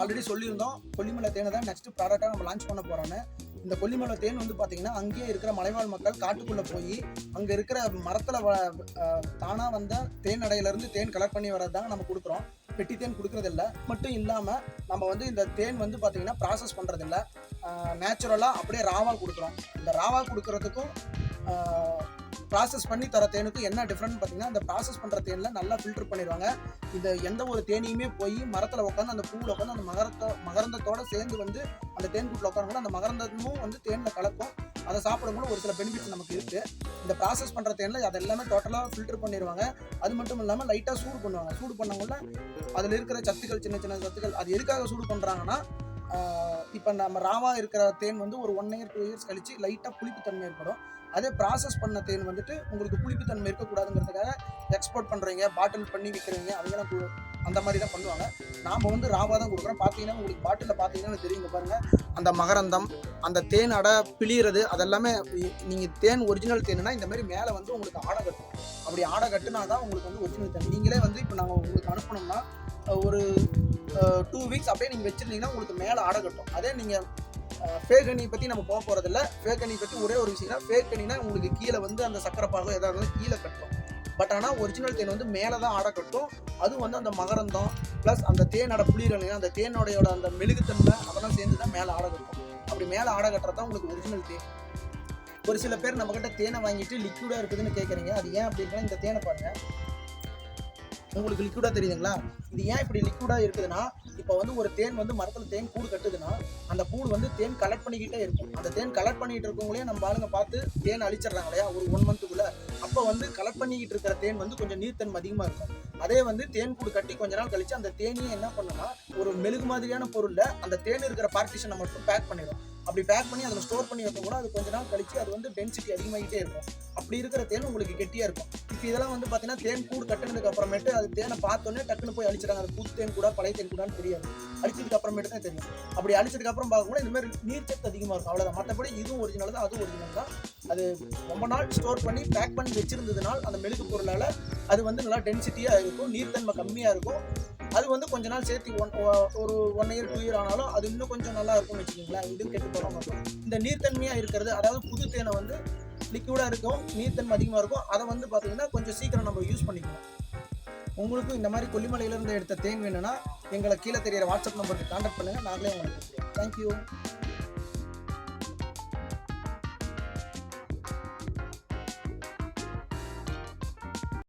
Already சொல்லியிருந்தோம் கொல்லிமலை தேனை தான் நெக்ஸ்ட் ப்ராடக்டாக நம்ம லான்ச் பண்ண போகிறோன்னு. இந்த கொல்லிமலை தேன் வந்து பார்த்தீங்கன்னா அங்கேயே இருக்கிற மலைவாழ் மக்கள் காட்டுக்குள்ளே போய் அங்கே இருக்கிற மரத்தில் தானாக வந்த தேன் அடையிலேருந்து தேன் கலெக்ட் பண்ணி வரது தாங்க நம்ம கொடுக்குறோம். பெட்டி தேன் கொடுக்குறதில்ல. மட்டும் இல்லாமல் நம்ம வந்து இந்த தேன் வந்து பார்த்தீங்கன்னா ப்ராசஸ் பண்ணுறதில்ல, நேச்சுரலாக அப்படியே ராவாக கொடுக்குறோம். இந்த ராவாக கொடுக்குறதுக்கும் ப்ராசஸ் பண்ணி தர தேனுக்கும் என்ன டிஃப்ரெண்ட் பார்த்தீங்கன்னா, இந்த ப்ராசஸ் பண்ணுற தேனில் நல்லா ஃபில்டர் பண்ணிடுவாங்க. இந்த எந்த ஒரு தேனியுமே போய் மரத்தில் உட்காந்து அந்த பூவில் உட்காந்து அந்த மகரந்தத்தோடு சேர்ந்து வந்து அந்த தேன் கூட்டில் உட்காரங்களோ அந்த மகரந்தமும் வந்து தேனில் கலக்கும். அதை சாப்பிடும்போது ஒரு சில பெனிஃபிட்ஸ் நமக்கு இருக்குது. இந்த ப்ராசஸ் பண்ணுற தேனில் அது எல்லாமே டோட்டலாக ஃபில்டர் பண்ணிடுவாங்க. அது மட்டும் இல்லாமல் லைட்டாக சூடு பண்ணுவாங்க. சூடு பண்ணக்குள்ள அதில் இருக்கிற சத்துக்கள், சின்ன சின்ன சத்துக்கள், அது எதுக்காக சூடு பண்ணுறாங்கன்னா, இப்போ நம்ம ராவாக இருக்கிற தேன் வந்து ஒரு 1 இயர் 2 இயர்ஸ் கழிச்சு லைட்டாக புளிப்புத்தன்மை ஏற்படும். அதே ப்ராசஸ் பண்ண தேன் வந்துட்டு உங்களுக்கு புளிப்புத்தன்மை இருக்கக்கூடாதுங்கிறதுக்காக எக்ஸ்போர்ட் பண்ணுறீங்க, பாட்டில் பண்ணி விற்கிறீங்க, அவங்களாம் அந்த மாதிரி தான் பண்ணுவாங்க. நாம் வந்து ராவாக தான் கொடுக்குறோம். பார்த்தீங்கன்னா உங்களுக்கு பாட்டிலில் பார்த்தீங்கன்னா தெரியுங்க பாருங்கள், அந்த மகரந்தம், அந்த தேன் அடை பிழிகிறது அதெல்லாமே. நீங்கள் தேன் ஒரிஜினல் தேனுனா இந்த மாதிரி மேலே வந்து உங்களுக்கு ஆடை கட்டும். அப்படி ஆடை கட்டுனா தான் உங்களுக்கு வந்து ஒரிஜினல் தேன். நீங்களே வந்து இப்போ நாங்கள் உங்களுக்கு அனுப்பணும்னா ஒரு 2 வீக்ஸ் அப்படியே நீங்கள் வச்சுருந்தீங்கன்னா உங்களுக்கு மேலே ஆடை கட்டும். அதே நீங்கள் ஃபேக் ஹனி பற்றி நம்ம போக போகிறதில்ல. ஃபேக் ஹனி பற்றி ஒரே ஒரு விஷயம் தான், ஃபேக் ஹனினா உங்களுக்கு கீழே வந்து அந்த சக்கரை பாகம் எதாவது இருந்தாலும் கீழே கட்டும். பட் ஆனால் ஒரிஜினல் தேன் வந்து மேலே தான் ஆடை கட்டும். அதுவும் வந்து அந்த மகரந்தம் ப்ளஸ் அந்த தேனோட புளிரலையும் அந்த தேனோடையோட அந்த மெழுகுத்தன்மை அதெல்லாம் சேர்ந்து தான் மேலே ஆடை கட்டும். அப்படி மேலே ஆடை கட்டுறது தான் உங்களுக்கு ஒரிஜினல் தேன். ஒரு சில பேர் நம்மக்கிட்ட தேனை வாங்கிட்டு லிக்விடாக இருக்குதுன்னு கேட்குறீங்க. அது ஏன் அப்படின்னா, இந்த தேனை பாருங்கள், உங்களுக்கு லிக்விடாக தெரியுதுங்களா? இது ஏன் இப்படி லிக்விடாக இருக்குதுன்னா, இப்போ வந்து ஒரு தேன் வந்து மரத்தில் தேன் கூடு கட்டுதுன்னா அந்த கூடு வந்து தேன் கலெக்ட் பண்ணிக்கிட்டே இருக்கும். அந்த தேன் கலெக்ட் பண்ணிக்கிட்டு இருக்கவங்களே நம்ம ஆளுங்க பார்த்து தேன் அழிச்சிடுறாங்க இல்லையா, ஒரு 1 மந்த்துக்குள்ளே. அப்போ வந்து கலெக்ட் பண்ணிக்கிட்டு இருக்கிற தேன் வந்து கொஞ்சம் நீர்த்தன்மை அதிகமாக இருக்கும். அதே வந்து தேன் கூடு கட்டி கொஞ்ச நாள் கழிச்சு அந்த தேனியை என்ன பண்ணுன்னா, ஒரு மெழுகு மாதிரியான பொருளில் அந்த தேன் இருக்கிற பார்ட்டிஷனை மட்டும் பேக் பண்ணிடும். அப்படி பேக் பண்ணி அதில் ஸ்டோர் பண்ணி வைக்க கூட அது கொஞ்ச நாள் கழிச்சு அது வந்து டென்சிட்டி அதிகமாகிட்டே இருக்கும். அப்படி இருக்கிற தேன் உங்களுக்கு கெட்டியாக இருக்கும். இப்போ இதெல்லாம் வந்து பார்த்தீங்கன்னா தேன் கூடு கட்டினதுக்கு அப்புறமேட்டு அது தேனை பார்த்தோன்னே டக்குன்னு போய் அழிச்சிடாங்க. அது புது தேன் கூட பழைய தேன் கூடான்னு தெரியாது. அழிச்சதுக்கு அப்புறமேட்டு தான் தெரியும். அப்படி அழிச்சதுக்கு அப்புறம் பார்க்கும்போது இந்த மாதிரி நீர்ச்சத்து அதிகமாக இருக்கும். அவ்வளோதான். மற்றபடி இதுவும் ஒரிஜினல் தான், அதுவும் ஒரிஜினல் தான். அது ரொம்ப நாள் ஸ்டோர் பண்ணி பேக் பண்ணி வச்சிருந்ததுனால் அந்த மெழுகு பொருளால் அது வந்து நல்லா டென்சிட்டியாக இருக்கும், நீர்த்தன்மை கம்மியாக இருக்கும். அது வந்து கொஞ்ச நாள் சேர்த்து ஒரு 1 இயர் 2 இயர் ஆனாலும் அது இன்னும் கொஞ்சம் நல்லா இருக்கும்னு வச்சுக்கோங்களேன். இது கெட்டு போகாமல் இருக்கும். இந்த நீர்த்தன்மையாக இருக்கிறது, அதாவது புது தேனை வந்து லிக்விடாக இருக்கும், நீர்த்தன்மை அதிகமாக இருக்கும். அதை வந்து பார்த்தீங்கன்னா கொஞ்சம் சீக்கிரம் நம்ம யூஸ் பண்ணிக்கணும். உங்களுக்கும் இந்த மாதிரி கொல்லிமலையிலேருந்து எடுத்த தேன் வேணும்னா எங்களை கீழே தெரியிற வாட்ஸ்அப் நம்பருக்கு கான்டாக்ட் பண்ணுங்கள். நாங்களே உங்களுக்கு தேங்க்யூ.